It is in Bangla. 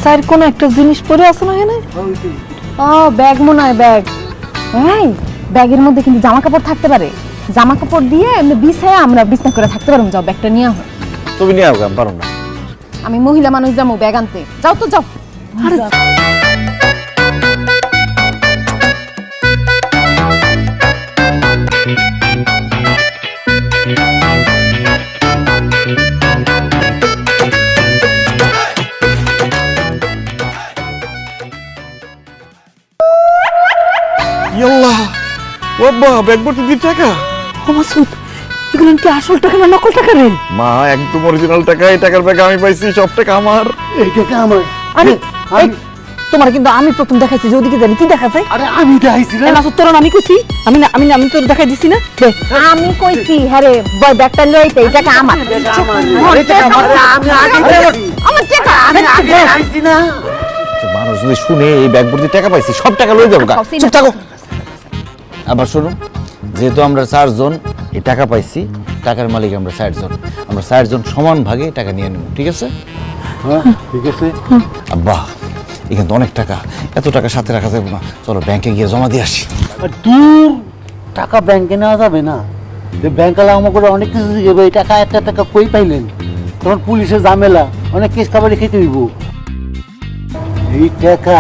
স্যার কোন একটা জিনিস পরে আছে না এখানে? ও ব্যাগ মনে হয়, ব্যাগ। এই ব্যাগের মধ্যে কিন্তু জামা কাপড় থাকতে পারে, জামা কাপড় দিয়ে এমনি বিছায় আমরা বিছনা করে থাকতে পারবো। যাও ব্যাগটা নিয়ে আসো। তুমি নিয়ে আসো, আমি পারো না। আমি মহিলা মানুষ যাবো ব্যাগ আনতে, যাও তো যাও। আরে ইয়াল্লাহ, বাবা ব্যাগ ভর্তি 2 টাকা। ও মাসুদ, এগুলো কি আসল টাকা না নকল টাকা রে? মা, একদম অরিজিনাল টাকা। এই টাকার ব্যাগ আমি পাইছি, সব টাকা আমার। এই টাকা আমার। আরে এই, তোমার কিন্তু আমি প্রথম দেখাইছি যে ওদিকে জানি কি দেখাছে। আরে আমি দেখাইছি না। মাসুদ তোর আমি কইছি, আমি তোর দেখাই দিছি না। আমি কইছি হ্যাঁ রে, ব্যাগটা লইতে এই টাকা আমার। এই টাকা আমার। আমি আগে দেখাইছি। আমার টাকা আমি আগে দেখাইছি না। মানুষ যদি শুনে এই ব্যাগ ভর্তি টাকা পাইছি, সব টাকা লয়ে যাবো। চুপ থাকো। আবার শুনুন, যেহেতু আমরা 4 জন এই টাকা পাইছি, টাকার মালিক আমরা 4 জন। আমরা 4 জন সমান ভাগে টাকা নিয়ে নেব, ঠিক আছে? হ্যাঁ ঠিক আছে। আব্বা, এখানে তো অনেক টাকা, এত টাকা সাথে রাখা যাবে না। চলো ব্যাংকে গিয়ে জমা দিয়ে আসি। আর দূর, টাকা ব্যাংকে নেওয়া যাবে না। যে ব্যাংকালা আমাকে অনেক কিছু দিবে। এই টাকা, একটা টাকা কই পাইলেন? তখন পুলিশের ঝামেলা, অনেক কেস খাবারই খেতে হইব। এই টাকা